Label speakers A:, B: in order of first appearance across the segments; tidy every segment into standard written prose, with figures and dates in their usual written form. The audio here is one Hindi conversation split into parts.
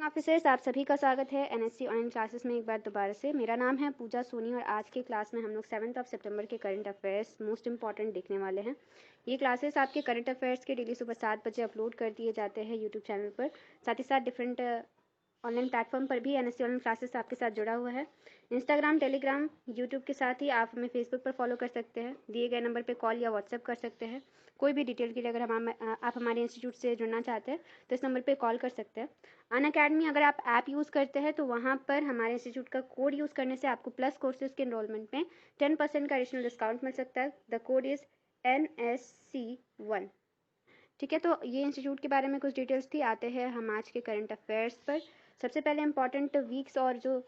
A: ऑफिसर्स, आप सभी का स्वागत है एनएससी ऑनलाइन क्लासेस में एक बार दोबारा से। मेरा नाम है पूजा सोनी और आज के क्लास में हम लोग 7 सितंबर के करंट अफेयर्स मोस्ट इंपॉर्टेंट देखने वाले हैं। ये क्लासेस आपके करंट अफेयर्स के डेली सुबह 7 बजे अपलोड कर दिए जाते हैं यूट्यूब चैनल पर। साथ ही साथ डिफरेंट ऑनलाइन प्लेटफॉर्म पर भी एनएससी ऑनलाइन क्लासेस आपके साथ जुड़ा हुआ है। इंस्टाग्राम, टेलीग्राम, यूट्यूब के साथ ही आप हमें फेसबुक पर फॉलो कर सकते हैं। दिए गए नंबर पर कॉल या व्हाट्सएप कर सकते हैं। कोई भी डिटेल के लिए अगर आप हमारे इंस्टीट्यूट से जुड़ना चाहते हैं तो इस नंबर पर कॉल कर सकते हैं। अनअकैडमी अगर आप ऐप यूज़ करते हैं तो वहाँ पर हमारे इंस्टीट्यूट का कोड यूज़ करने से आपको प्लस कोर्सेज के एनरोलमेंट में 10% का एडिशनल डिस्काउंट मिल सकता है। The code is NSC1। ठीक है, तो ये इंस्टीट्यूट के बारे में कुछ डिटेल्स थी। आते हैं हम आज के करंट अफेयर्स पर। सबसे पहले इंपॉर्टेंट वीक्स और जो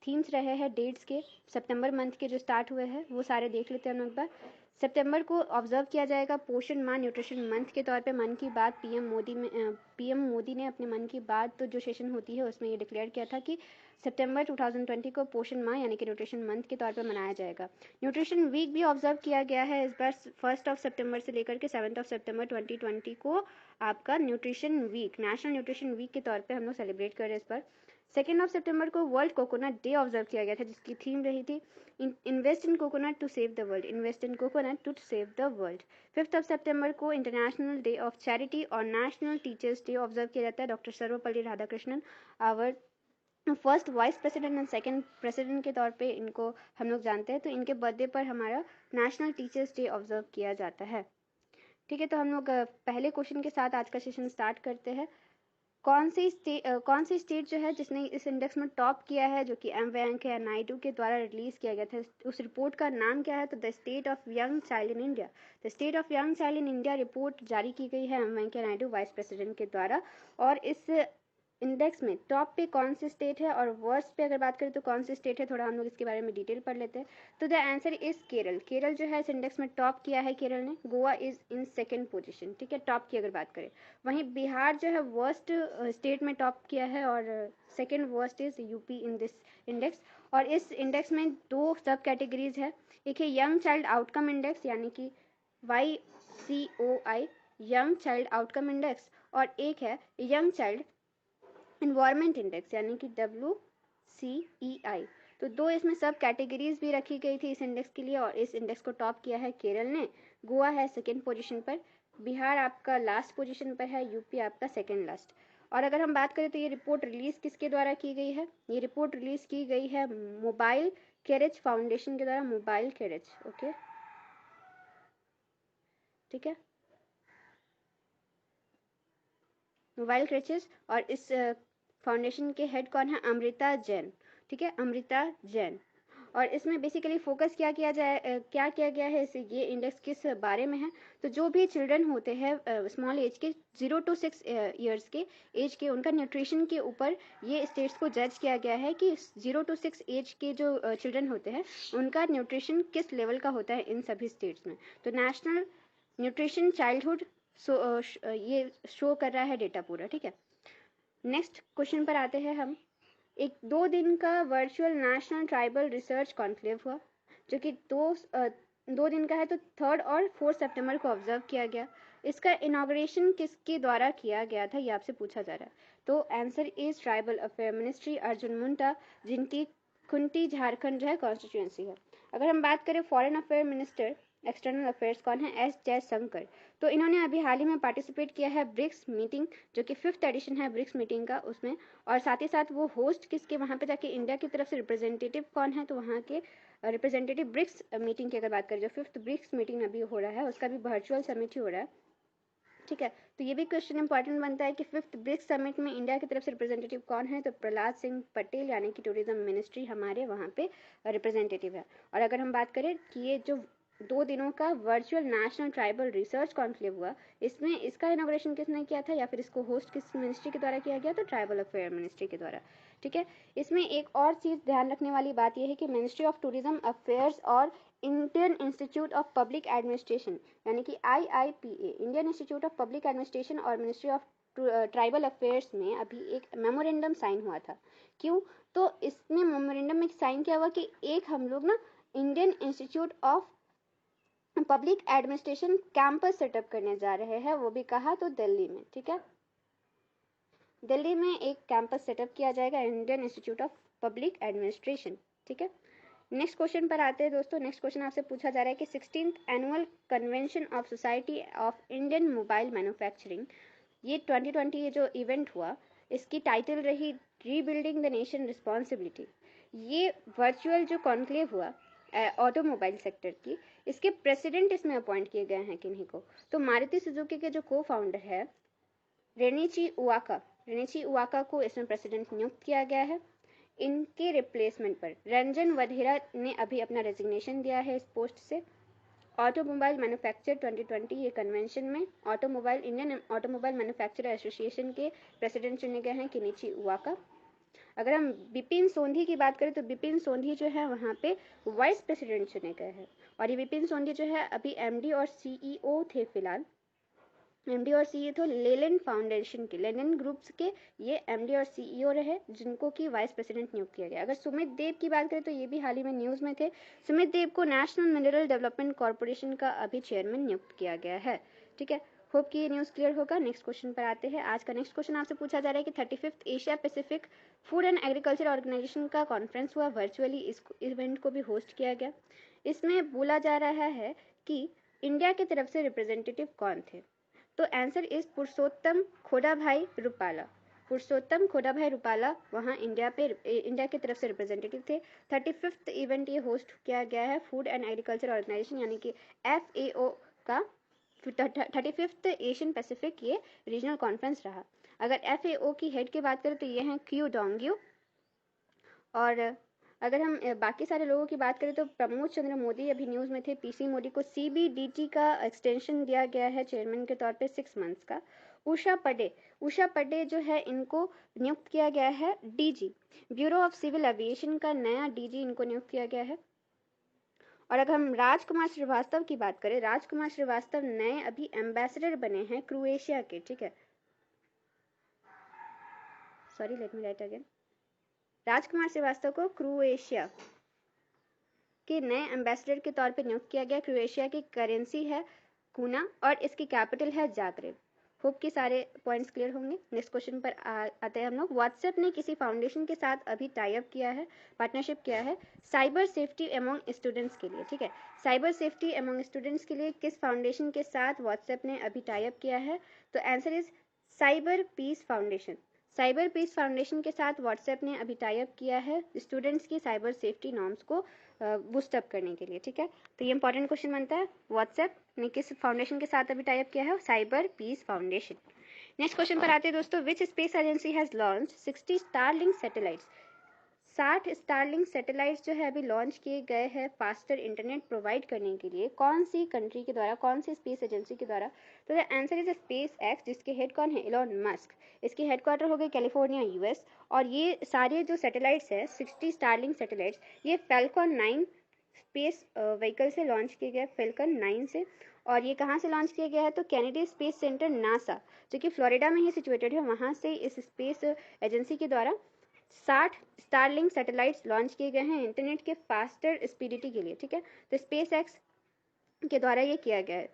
A: थीम्स रहे हैं डेट्स के सितंबर मंथ के जो स्टार्ट हुए हैं वो सारे देख लेते हैं हम एक बार। सितंबर को ऑब्जर्व किया जाएगा पोषण माह न्यूट्रिशन मंथ के तौर पे। मन की बात पीएम मोदी ने अपने मन की बात तो जो सेशन होती है उसमें ये डिक्लेयर किया था कि सितंबर 2020 को पोषण माह यानी कि न्यूट्रिशन मंथ के तौर पे मनाया जाएगा। न्यूट्रिशन वीक भी ऑब्जर्व किया गया है इस बार 1 सितंबर से लेकर के 7 सितंबर 2020 को आपका nutrition week, national nutrition week के तौर पे हम लोग सेलिब्रेट कर रहे हैं इस बार। 2 सितंबर को वर्ल्ड कोकोनट डे ऑब्जर्व किया गया था जिसकी थीम रही थी invest in coconut to save the world, invest in coconut to save the world. 5 सितंबर को इंटरनेशनल डे ऑफ चैरिटी और नेशनल टीचर्स डे ऑब्जर्व किया जाता है। Doctor Sarvepalli Radhakrishnan our first vice president and second president के तौर पे इनको हम लोग जानते हैं, तो इनके बर्थडे पर हमारा नेशनल टीचर्स डे ऑब्जर्व किया जाता है। ठीक है, तो हम लोग पहले क्वेश्चन के साथ आज का सेशन स्टार्ट करते हैं। कौन सी स्टेट जो है जिसने इस इंडेक्स में टॉप किया है, जो कि एम वेंकैया नायडू के द्वारा रिलीज किया गया था, उस रिपोर्ट का नाम क्या है? तो the state of young child in India. The state of young child in India report जारी की गई है M Venkaiah Naidu vice president के द्वारा। और इस इंडेक्स में टॉप पे कौन सी स्टेट है और वर्स्ट पे अगर बात करें तो कौन सी स्टेट है, थोड़ा हम लोग इसके बारे में डिटेल पढ़ लेते हैं। तो the answer is Kerala. Kerala जो है इस इंडेक्स में टॉप किया है केरल ने। Goa is in second position. ठीक है, टॉप की अगर बात करें। वहीं बिहार जो है वर्स्ट स्टेट में टॉप किया है और second worst is UP in this index. और इस इंडेक्स में 2 सब कैटेगरीज है। एक है यंग चाइल्ड आउटकम इंडेक्स यानी कि YCOI, young child outcome index, और एक है यंग चाइल्ड इन्वायरमेंट इंडेक्स यानी कि WCEI। तो 2 इसमें सब कैटेगरीज भी रखी गई थी इस इंडेक्स के लिए और इस इंडेक्स को टॉप किया है केरल ने। गोवा है सेकेंड पोजीशन पर, बिहार आपका लास्ट पोजीशन पर है, यूपी आपका सेकेंड लास्ट। और अगर हम बात करें तो ये रिपोर्ट रिलीज किसके द्वारा की गई है? ये रिपोर्ट रिलीज की गई है मोबाइल कैरेज फाउंडेशन के द्वारा। मोबाइल कैरेज, ओके, ठीक है, मोबाइल कैरेज। और इस फाउंडेशन के हेड कौन है? अमृता जैन। ठीक है, अमृता जैन। और इसमें बेसिकली फोकस क्या किया गया है इसे, ये इंडेक्स किस बारे में है? तो जो भी चिल्ड्रन होते हैं स्मॉल एज के 0 to 6 ईयर्स के एज के, उनका न्यूट्रिशन के ऊपर ये स्टेट्स को जज किया गया है कि 0 to 6 एज के जो चिल्ड्रन होते हैं उनका न्यूट्रिशन किस लेवल का होता है इन सभी स्टेट्स में। तो नेशनल न्यूट्रिशन चाइल्डहुड ये शो कर रहा है डेटा पूरा। ठीक है, नेक्स्ट क्वेश्चन पर आते हैं हम। एक 2 दिन का virtual national tribal research conclave हुआ जो कि 2 दिन का है, तो 3 और 4 सितंबर को ऑब्जर्व किया गया। इसका इनॉग्रेशन किसके द्वारा किया गया था, ये आपसे पूछा जा रहा है। तो answer is tribal affair ministry, Arjun Munda, जिनकी खुंटी झारखंड जो है कॉन्स्टिट्यूएंसी है। अगर हम बात करें foreign affair minister external affairs कौन है? एस जयशंकर। तो इन्होंने अभी हाल ही में पार्टिसिपेट किया है ब्रिक्स मीटिंग, जो कि 5th एडिशन है ब्रिक्स मीटिंग का उसमें। और साथ ही साथ वो होस्ट किसके वहाँ पे जाके, इंडिया की तरफ से रिप्रेजेंटेटिव कौन है? तो वहाँ के रिप्रेजेंटेटिव ब्रिक्स मीटिंग की अगर बात करें, जो 5th ब्रिक्स मीटिंग अभी हो रहा है उसका भी वर्चुअल समिट ही हो रहा है। ठीक है, तो ये भी क्वेश्चन इंपॉर्टेंट बनता है कि 5th ब्रिक्स समिट में इंडिया की तरफ से रिप्रेजेंटेटिव कौन है? तो प्रहलाद सिंह पटेल यानी कि टूरिज्म मिनिस्ट्री हमारे वहाँ पे रिप्रेजेंटेटिव है। और अगर हम बात करें कि ये जो 2 दिनों का virtual national tribal research conclave हुआ, इसमें इसका इनॉग्रेशन किसने किया था या फिर इसको होस्ट किस मिनिस्ट्री के द्वारा किया गया? तो ट्राइबल अफेयर मिनिस्ट्री के द्वारा। ठीक है, इसमें एक और चीज़ ध्यान रखने वाली बात यह है कि मिनिस्ट्री ऑफ टूरिज्म अफेयर्स और Indian institute of public administration यानी कि IIPA, Indian institute of public administration और मिनिस्ट्री ऑफ ट्राइबल अफेयर्स में अभी एक मेमोरेंडम साइन हुआ था। क्यों? तो इसमें मेमोरेंडम में साइन किया हुआ कि एक हम लोग ना Indian institute of public administration campus setup करने जा रहे हैं, वो भी कहा? तो दिल्ली में। ठीक है, दिल्ली में एक कैंपस सेटअप किया जाएगा, Indian institute of public administration. ठीक है, नेक्स्ट क्वेश्चन पर आते हैं दोस्तों। नेक्स्ट क्वेश्चन आपसे पूछा जा रहा है कि 16th annual convention of society of Indian mobile manufacturing, ये 2020 ये जो इवेंट हुआ, इसकी टाइटल रही रीबिल्डिंग द नेशन रिस्पॉन्सिबिलिटी। ये वर्चुअल जो कॉन्क्लेव हुआ ऑटोमोबाइल सेक्टर की, इसके प्रेसिडेंट इसमें अपॉइंट किए गए हैं किन्हीं को? तो मारुति सुजुकी के जो को फाउंडर है रेनिची उवाका को इसमें प्रेसिडेंट नियुक्त किया गया है। इनके रिप्लेसमेंट पर रंजन वधेरा ने अभी अपना रेजिग्नेशन दिया है इस पोस्ट से। ऑटोमोबाइल मैन्युफैक्चर 2020 ये कन्वेंशन में इंडियन ऑटोमोबाइल मैन्युफैक्चरर एसोसिएशन के प्रेसिडेंट चुने गए हैं किनिची उवाका। अगर हम बिपिन सोंधी की बात करें तो बिपिन सोंधी जो है वहाँ पे वाइस प्रेसिडेंट चुने गए हैं, और ये बिपिन सोंधी जो है अभी एमडी और सीईओ थे फिलहाल। एमडी और सीईओ तो लेलन फाउंडेशन के, लेलन ग्रुप्स के ये एमडी और सीईओ रहे, जिनको कि वाइस प्रेसिडेंट नियुक्त किया गया। अगर सुमित देव की बात करें तो ये भी हाल ही में न्यूज़ में थे। सुमित देव को नेशनल मिनरल डेवलपमेंट कॉर्पोरेशन का अभी चेयरमैन नियुक्त किया गया है। ठीक है, होप कि ये न्यूज़ क्लियर होगा। नेक्स्ट क्वेश्चन पर आते हैं। आज का नेक्स्ट क्वेश्चन आपसे पूछा जा रहा है कि 35th Asia Pacific food and agriculture organization का कॉन्फ्रेंस हुआ, वर्चुअली इस इवेंट को भी होस्ट किया गया। इसमें बोला जा रहा है कि इंडिया की तरफ से रिप्रेजेंटेटिव कौन थे? तो आंसर इज पुरुषोत्तम खोडाभाई रूपाला। पुरुषोत्तम खोडाभाई रूपाला वहाँ इंडिया की तरफ से रिप्रेजेंटेटिव थे। 35th इवेंट ये होस्ट किया गया है फूड एंड एग्रीकल्चर ऑर्गेनाइजेशन यानी कि FAO का 35th एशियन पैसिफिक ये रीजनल कॉन्फ्रेंस रहा। अगर FAO की हेड की बात करें तो ये हैं क्यू डोंग्यू, और अगर हम बाकी सारे लोगों की बात करें तो प्रमोद चंद्र मोदी अभी न्यूज़ में थे। पीसी मोदी को CBDT का एक्सटेंशन दिया गया है चेयरमैन के तौर पे 6 मंथ्स का। उषा पडे जो है इनको नियुक्त किया गया है DG, bureau of civil aviation का नया DG इनको नियुक्त किया गया है। और अगर हम राजकुमार श्रीवास्तव की बात करें, राजकुमार श्रीवास्तव नए अभी एम्बेसडर बने हैं क्रोएशिया के। ठीक है, sorry, let me write again. Rajkumar Srivastava को क्रोएशिया के नए एम्बेसडर के तौर पे नियुक्त किया गया। क्रोएशिया की करेंसी है कूना और इसकी कैपिटल है जाग्रेब। होप कि सारे पॉइंट्स क्लियर होंगे। नेक्स्ट क्वेश्चन पर आते हैं हम लोग। व्हाट्सएप ने किसी फाउंडेशन के साथ अभी टाई अप किया है, पार्टनरशिप किया है साइबर सेफ्टी एमंग स्टूडेंट्स के लिए। ठीक है, साइबर सेफ्टी एमंग स्टूडेंट्स के लिए किस फाउंडेशन के साथ व्हाट्सएप ने अभी टाई अप किया है? तो answer is cyber peace foundation. Cyber peace foundation के साथ व्हाट्सएप ने अभी टाई अप किया है स्टूडेंट्स की साइबर सेफ्टी नॉर्म्स को बूस्टअप करने के लिए। ठीक है, तो ये इंपॉर्टेंट क्वेश्चन बनता है, व्हाट्सएप ने किस फाउंडेशन के साथ अभी टाई अप किया है? Cyber peace foundation. Next question पर आते हैं दोस्तों। Which space agency has launch 60 Starlink satellites? 60 Starlink satellites जो है अभी लॉन्च किए गए हैं फास्टर इंटरनेट प्रोवाइड करने के लिए। कौन सी कंट्री के द्वारा, कौन सी स्पेस एजेंसी के द्वारा? तो the answer is space x, जिसके हेड कौन है? Elon Musk. इसकी हेडक्वार्टर हो गई कैलिफोर्निया US। और ये सारे जो सैटेलाइट्स है 60 स्टारलिंक सैटेलाइट्स, ये फैल्कॉन 9 स्पेस व्हीकल से लॉन्च किए गए, फैल्कन 9 से। और ये कहाँ से लॉन्च किया गया है? तो कैनेडी स्पेस सेंटर नासा, जो कि फ्लोरिडा में ही सिचुएटेड है, वहाँ से इस स्पेस एजेंसी के द्वारा 60 स्टारलिंक सैटेलाइट्स लॉन्च किए गए हैं इंटरनेट के फास्टर स्पीडिटी के लिए। ठीक है, तो स्पेस एक्स के द्वारा ये किया गया है।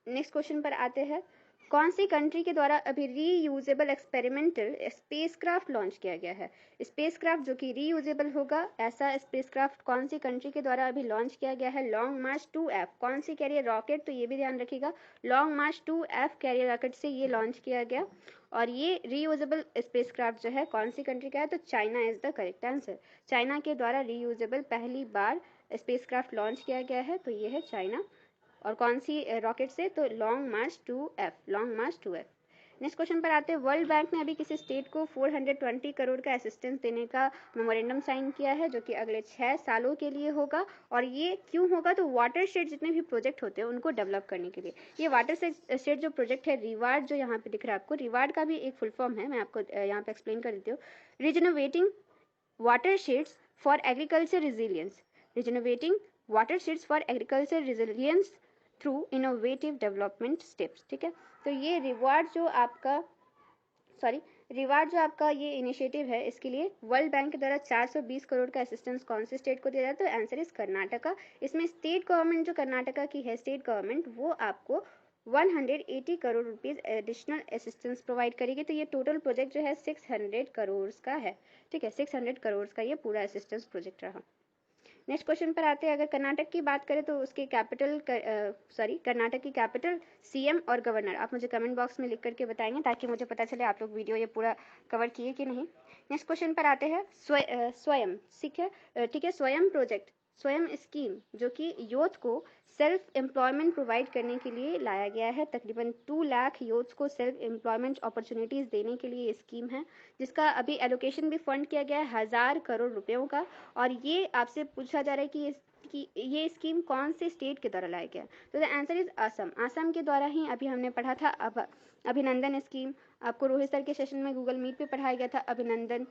A: नेक्स्ट क्वेश्चन पर आते हैं। कौन सी कंट्री के द्वारा अभी रीयूजेबल एक्सपेरिमेंटल स्पेसक्राफ्ट लॉन्च किया गया है? स्पेसक्राफ्ट जो कि रीयूजेबल होगा, ऐसा स्पेसक्राफ्ट कौन सी कंट्री के द्वारा अभी लॉन्च किया गया है? लॉन्ग मार्च 2F। कौन सी कैरियर रॉकेट? तो ये भी ध्यान रखिएगा, लॉन्ग मार्च 2F कैरियर रॉकेट से ये लॉन्च किया गया। और ये रीयूजेबल स्पेसक्राफ्ट जो है कौन सी कंट्री का है? तो China is the correct answer. China के द्वारा रीयूजेबल पहली बार स्पेसक्राफ्ट लॉन्च किया गया है, तो ये है चाइना। और कौन सी रॉकेट से? तो लॉन्ग मार्च 2F, लॉन्ग मार्च 2F। नेक्स्ट क्वेश्चन पर आते हैं। वर्ल्ड बैंक ने अभी किसी स्टेट को 420 करोड़ का असिस्टेंस देने का मेमोरेंडम साइन किया है, जो कि अगले 6 सालों के लिए होगा। और ये क्यों होगा? तो वाटर शेड जितने भी प्रोजेक्ट होते हैं उनको डेवलप करने के लिए। ये वाटर शेड जो प्रोजेक्ट है, रिवार्ड जो यहाँ पे दिख रहा है आपको, रिवार्ड का भी एक फुल फॉर्म है, मैं आपको यहाँ पे एक्सप्लेन कर देती हूँ। Rejuvenating watersheds for agriculture resilience, rejuvenating watersheds for agriculture resilience through innovative development steps. ठीक है, तो ये रिवार्ड जो आपका ये इनिशिएटिव है, इसके लिए वर्ल्ड बैंक के द्वारा 420 करोड़ का असिस्टेंस कौन से स्टेट को दिया जाता है? तो आंसर इज कर्नाटका। इसमें स्टेट गवर्नमेंट जो कर्नाटका की है, स्टेट गवर्नमेंट, वो आपको 180 crore rupees additional assistance provide करेगी। तो ये टोटल प्रोजेक्ट जो है 600 करोड़ का है, ठीक है, 600 करोड़ का ये पूरा असिस्टेंस प्रोजेक्ट रहा। नेक्स्ट क्वेश्चन पर आते हैं। अगर कर्नाटक की बात करें तो उसके कर्नाटक की कैपिटल, सीएम और गवर्नर आप मुझे कमेंट बॉक्स में लिख करके बताएंगे ताकि मुझे पता चले आप लोग वीडियो ये पूरा कवर किए कि नहीं। नेक्स्ट क्वेश्चन पर आते हैं। स्वयं, ठीक है, स्वयं प्रोजेक्ट, स्वयं स्कीम जो कि यूथ को सेल्फ एम्प्लॉयमेंट प्रोवाइड करने के लिए लाया गया है। तकरीबन 2 लाख यूथ को सेल्फ एम्प्लॉयमेंट अपॉर्चुनिटीज देने के लिए ये स्कीम है, जिसका अभी एलोकेशन भी फंड किया गया है 1000 करोड़ रुपयों का। और ये आपसे पूछा जा रहा है कि ये स्कीम कौन से स्टेट के द्वारा लाया गया। तो the answer is Assam. Assam के द्वारा ही अभी हमने पढ़ा था अभिनंदन स्कीम, आपको रोहित सर के सेशन में गूगल मीट पे पढ़ाया गया था अभिनंदन,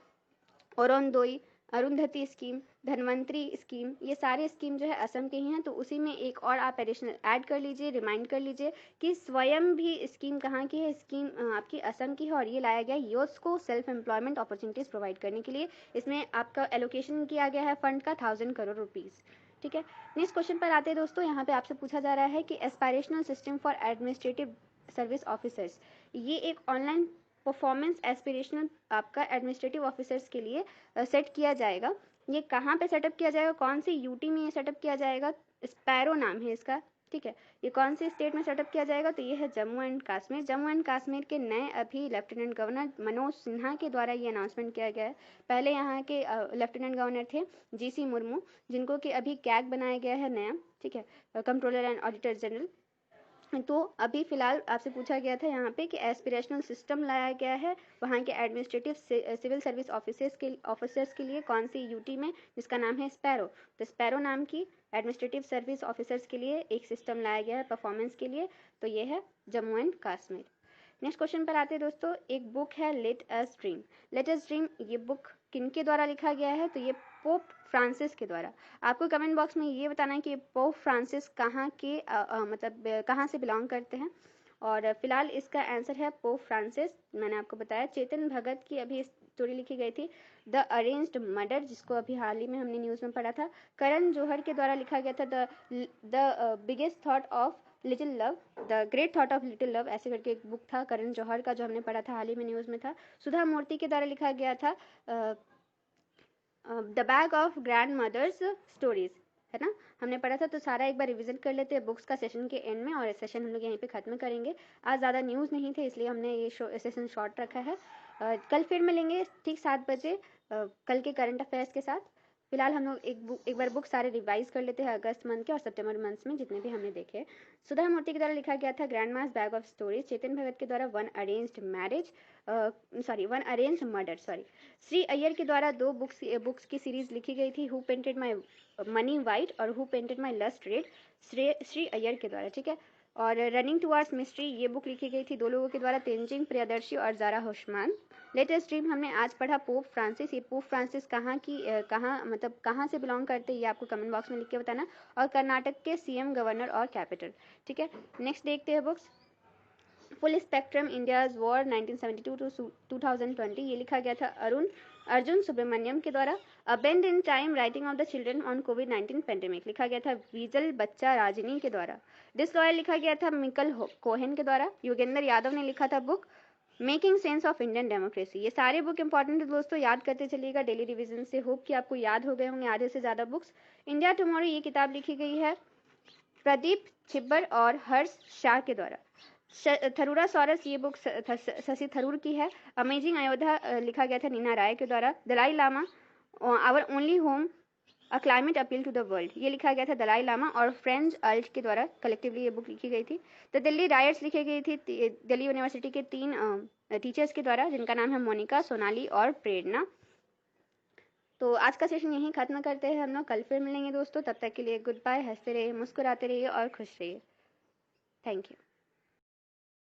A: अरुणोदय, अरुंधति स्कीम, धनवंतरी स्कीम, ये सारे स्कीम जो है असम के ही हैं। तो उसी में एक और आप एडिशनल ऐड कर लीजिए, रिमाइंड कर लीजिए कि स्वयं भी स्कीम कहाँ की है, स्कीम आपकी असम की है और ये लाया गया यूथ को सेल्फ एम्प्लॉयमेंट अपॉर्चुनिटीज प्रोवाइड करने के लिए। इसमें आपका एलोकेशन किया गया है फंड का 1000 करोड़ रुपीज, ठीक है। नेक्स्ट क्वेश्चन पर आते हैं दोस्तों। यहाँ पे आपसे पूछा जा रहा है कि aspirational system for administrative service officers, ये एक ऑनलाइन परफॉर्मेंस एस्पिरेशनल आपका एडमिनिस्ट्रेटिव ऑफिसर्स के लिए सेट किया जाएगा। ये कहाँ पे सेटअप किया जाएगा, कौन सी यूटी में ये सेटअप किया जाएगा, स्पैरो नाम है इसका, ठीक है। ये कौन से स्टेट में सेटअप किया जाएगा, तो ये है जम्मू एंड कश्मीर। जम्मू एंड कश्मीर के नए अभी लेफ्टिनेंट गवर्नर मनोज सिन्हा के द्वारा ये अनाउंसमेंट किया गया है। पहले यहाँ के लेफ्टिनेंट गवर्नर थे जीसी मुर्मू, जिनको कि अभी कैग बनाया गया है नया, ठीक है, कंट्रोलर एंड ऑडिटर जनरल। तो अभी फिलहाल आपसे पूछा गया था यहाँ पे कि एस्पिरेशनल सिस्टम लाया गया है वहाँ के एडमिनिस्ट्रेटिव सिविल सर्विस ऑफिसर्स के लिए कौन सी यूटी में, जिसका नाम है स्पैरो। तो स्पैरो नाम की एडमिनिस्ट्रेटिव सर्विस ऑफिसर्स के लिए एक सिस्टम लाया गया है परफॉर्मेंस के लिए, तो ये है Jammu and Kashmir. Next question पर आते हैं दोस्तों। एक बुक है let us dream. Let us dream ये बुक किनके द्वारा लिखा गया है, तो ये पोप फ्रांसिस के द्वारा। आपको कमेंट बॉक्स में ये बताना है कि पोप फ्रांसिस कहाँ के मतलब कहाँ से बिलोंग करते हैं। और फिलहाल इसका आंसर है पोप फ्रांसिस। मैंने आपको बताया चेतन भगत की अभी स्टोरी लिखी गई थी द अरेंज्ड मर्डर, जिसको अभी हाल ही में हमने न्यूज़ में पढ़ा था। करण जौहर के द्वारा लिखा गया था the biggest thought of little love, the great thought of little love, ऐसे करके एक बुक था करण जौहर का जो हमने पढ़ा था हाल ही में न्यूज़ में था। सुधा मूर्ति के द्वारा लिखा गया था the bag of grandmothers stories, है ना, हमने पढ़ा था। तो सारा एक बार रिवीजन कर लेते हैं बुक्स का सेशन के एंड में, और इस सेशन हम लोग यहीं पे खत्म करेंगे। आज ज़्यादा न्यूज़ नहीं थे इसलिए हमने ये सेशन शॉर्ट रखा है। कल फिर मिलेंगे ठीक 7 बजे कल के करंट अफेयर्स के साथ। फिलहाल हम लोग एक बार बुक सारे रिवाइज कर लेते हैं अगस्त मंथ के और सितंबर मंथ में जितने भी हमने देखे। सुधा मूर्ति के द्वारा लिखा गया था grandma's bag of stories. Chetan Bhagat के द्वारा one arranged murder. Sri Iyer के द्वारा 2 बुक्स की सीरीज लिखी गई थी, who painted my money white और who painted my lust red, Sri Iyer के द्वारा, ठीक है। और रनिंग टुवर्ड्स मिस्ट्री ये बुक लिखी गई थी 2 लोगों के द्वारा, तेंजिंग प्रियदर्शी और जारा होशमान। लेटेस्ट ड्रीम हमने आज पढ़ा पोप फ्रांसिस। ये पोप फ्रांसिस कहाँ से बिलोंग करते हैं ये आपको कमेंट बॉक्स में लिख के बताना। और कर्नाटक के सीएम, गवर्नर और कैपिटल, ठीक है। नेक्स्ट देखते हैं books. Full spectrum India's war 1972 to 2020 ये लिखा गया था अर्जुन सुब्रमण्यम के द्वारा। A bend in time writing of the children on कोविड-19 पेंडेमिक लिखा गया था वीजल बच्चा राजनी के द्वारा। डिसलॉयल लिखा गया था मिकल कोहेन के द्वारा। योगेंद्र यादव ने लिखा था book making sense of Indian democracy. ये सारे बुक इंपॉर्टेंट है दोस्तों, याद करते चलिएगा डेली रिवीजन से। होप कि आपको याद हो गए होंगे आधे से ज़्यादा बुक्स। इंडिया टुमारो ये किताब लिखी गई है प्रदीप छिब्बर और हर्ष शाह के द्वारा। थरूरा सॉरस ये बुक शशि थरूर की है। अमेजिंग अयोध्या लिखा गया था नीना राय के द्वारा। Dalai Lama our only home a climate appeal to the world ये लिखा गया था दलाई लामा और फ्रेंच अल्ट के द्वारा। कलेक्टिवली ये बुक लिखी गई थी। द दिल्ली राइट्स लिखी गई थी दिल्ली यूनिवर्सिटी के 3 टीचर्स के द्वारा, जिनका नाम है मोनिका, सोनाली और प्रेरणा। तो आज का सेशन यहीं खत्म करते हैं हम लोग, कल फिर मिलेंगे दोस्तों। तब तक के लिए गुड बाय। हंसते रहिए, मुस्कुराते रहिए और खुश रहिए। Thank you.